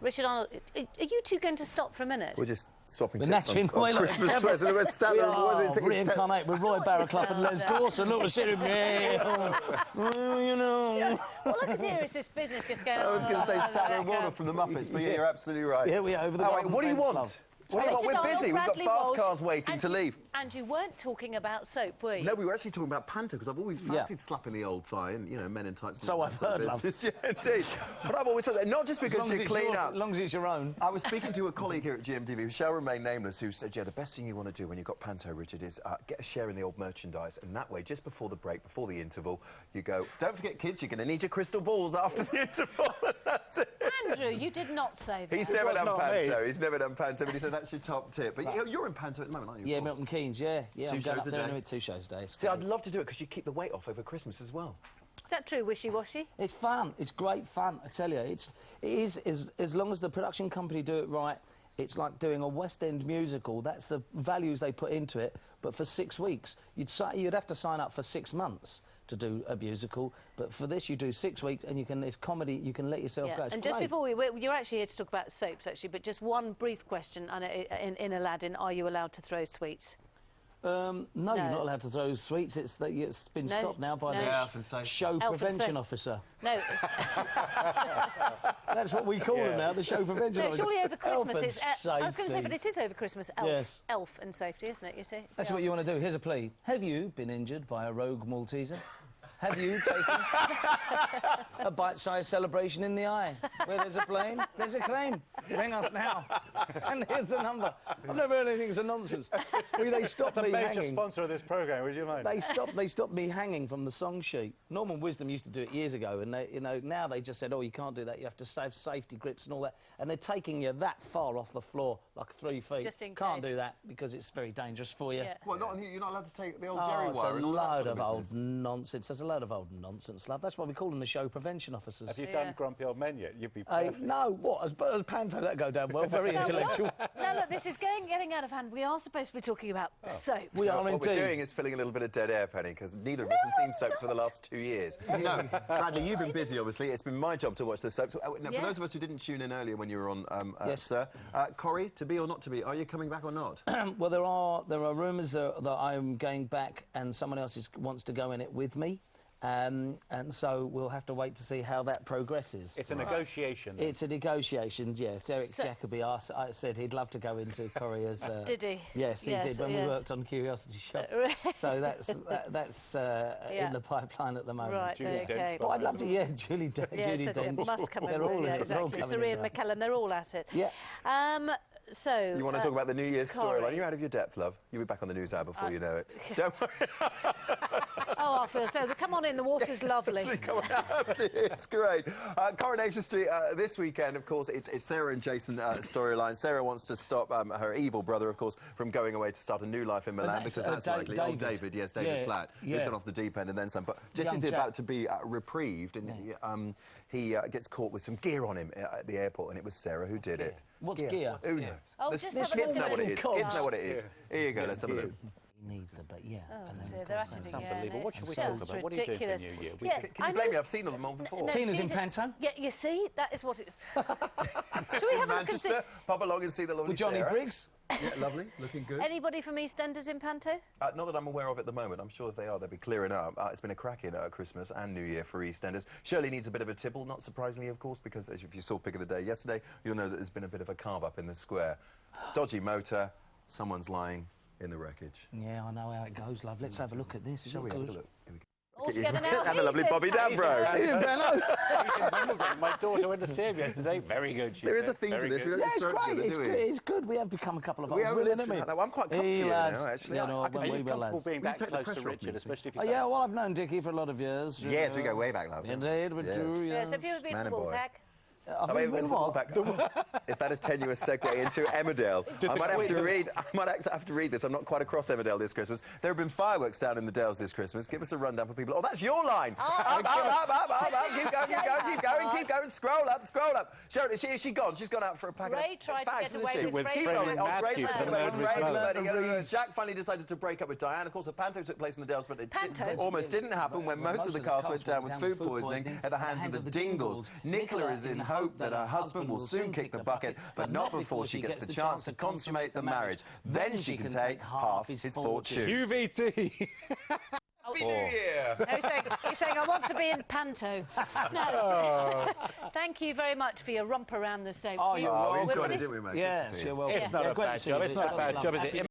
Richard Arnold, are you two going to stop for a minute? We're just swapping We're tips on Christmas sweats. And we're standing. Reincarnate with Roy Barraclough and Les Dawson. Look, we're sitting here. You know. Yeah. All I could hear is this business just going on. I was going to say Stanley and Warner from the Muppets, but yeah, you're absolutely right. Yeah, we are over the What do you want? What do you want? We're busy. We've got fast cars waiting to leave. And you weren't talking about soap, were you? No, we were actually talking about panto, because I've always fancied slapping the old thigh and, you know, men in tights. So I've heard, love. Yeah, indeed. But I've always thought that, not just because you clean up. As long as it's your own. I was speaking to a colleague here at GMTV, who shall remain nameless, who said, yeah, the best thing you want to do when you've got panto, Richard, is get a share in the old merchandise, and that way, just before the break, before the interval, you go, don't forget, kids, you're going to need your crystal balls after the interval. That's it. Andrew, you did not say that. He's never done panto. He's never done panto, but he said that's your top tip. But you're in panto at the moment, aren't you? Yeah, Milton Keynes, yeah. I'm going up there 2 shows a day. See, I'd love to do it because you keep the weight off over Christmas as well. Is that true, wishy-washy? It's fun. It's great fun, I tell you. It is as long as the production company do it right. It's like doing a West End musical. That's the values they put into it. But for 6 weeks, you'd have to sign up for 6 months to do a musical, but for this you do 6 weeks, and it's comedy. You can let yourself go. It's and great. just before you're actually here to talk about soaps, actually, but just one brief question in Aladdin: are you allowed to throw sweets? No, you're not allowed to throw sweets. It's been stopped now by the show prevention officer. No. That's what we call them now, the show prevention officer. Surely over Christmas it's... I was going to say, but it is over Christmas. Elf and safety, isn't it, you see? That's what you want to do. Here's a plea. Have you been injured by a rogue Malteser? Have you taken a bite-sized celebration in the eye? Where there's a plane, there's a claim. Ring us now. And here's the number. I've never heard anything so nonsense. They stopped me hanging. That's a major sponsor of this programme, would you mind? They stopped me hanging from the song sheet. Norman Wisdom used to do it years ago, and they, now they just said, oh, you can't do that. You have to have safety grips and all that. And they're taking you that far off the floor, like 3 feet. Just in case. Can't do that because it's very dangerous for you. Yeah. Well, you're not allowed to take the old Jerry wire and all that sort of old nonsense. There's a load of old nonsense, love. That's why we call them the show prevention officers. Have you done Grumpy Old Men yet? You'd be perfect. No, what? As panto, that go down well. Very intellectual. Now, look, this is getting out of hand. We are supposed to be talking about soaps. We are indeed. What we're doing is filling a little bit of dead air, Penny, because neither of us have seen soaps for the last 2 years. No, Bradley, you've been busy, obviously. It's been my job to watch the soaps. Now, for those of us who didn't tune in earlier when you were on, yes, sir, Corrie, to be or not to be, are you coming back or not? Well, there are rumours that I'm going back and someone else wants to go in it with me. And so we'll have to wait to see how that progresses. It's a negotiation. It's a negotiation, yeah. Derek Jacobi said he'd love to go into Corrie as... did he? Yes, he did, when we worked on Curiosity Shop. So that's in the pipeline at the moment. Right, OK. But I'd love to, Julie Dench. Must come in, exactly. Serene McKellen, they're all at it. Yeah. So... You want to talk about the New Year's storyline? You're out of your depth, love. You'll be back on the news hour before you know it. Don't worry. Oh, I feel so. Come on in, the water's lovely. It's great. Coronation Street this weekend, of course, it's Sarah and Jason storyline. Sarah wants to stop her evil brother, of course, from going away to start a new life in Milan, because that's likely. David. David Platt, who's gone off the deep end and then some. But Jesse's about to be reprieved, and he gets caught with some gear on him at the airport, and it was Sarah who did it. What's gear? Who knows? Oh, Kids know what it is. Kids know what it is. Here you go, let's have a look. Needs them, but they're at it again. It's unbelievable. What should we talk about? What do you do for New Year? Can you blame me? I've seen them all before. Tina's in panto. Yeah, you see, that is what it's. Shall we have a look and see? Pop along and see the lovely Johnny Sarah. Briggs. Yeah, lovely, looking good. Anybody from EastEnders in panto? Not that I'm aware of at the moment. I'm sure if they are, they'll be clearing up. It's been a cracking Christmas and New Year for EastEnders. Shirley needs a bit of a tipple, not surprisingly, of course, because if you saw Pick of the Day yesterday, you'll know that there's been a bit of a carve-up in the square. Dodgy motor, someone's lying in the wreckage. Yeah, I know how it goes, love. Let's have a look at this. Shall we have a look? And the lovely Bobby Danbro. My daughter went to see him yesterday. Very good. There is a theme to this. We don't it's great. It's good. We have become a couple of old women, haven't we? I'm quite comfy now, actually. Are you comfortable being that close to Richard, especially if he's... Yeah, well, I've known Dickie for a lot of years. Yes, we go way back, love. Indeed, we do, yes. Have you ever been to Bullpack? Is that a tenuous segue into Emmerdale? I might have to read this. I'm not quite across Emmerdale this Christmas. There have been fireworks down in the Dales this Christmas. Give us a rundown for people. Oh, that's your line! Up, keep going. keep going. Scroll up. Sharon, is she gone? She's gone out for a packet Ray of tried fags, to get away isn't she? with Freddie Ray's Matthews, tried to the get away with murderous Freddie. Jack finally decided to break up with Diane. Of course, a panto took place in the Dales, but it almost didn't happen when most of the cast went down with food poisoning at the hands of the Dingles. Nicola is in hope that her husband will soon kick the bucket, but not before she gets the chance to consummate the marriage. Then she can take half his fortune. QVT. Happy New Year! No, he's saying, I want to be in panto. No. Thank you very much for your romp around the soap. Oh, we enjoyed it, didn't we, mate? Yes, you're welcome. It's not a bad job. It's not a bad job, is it?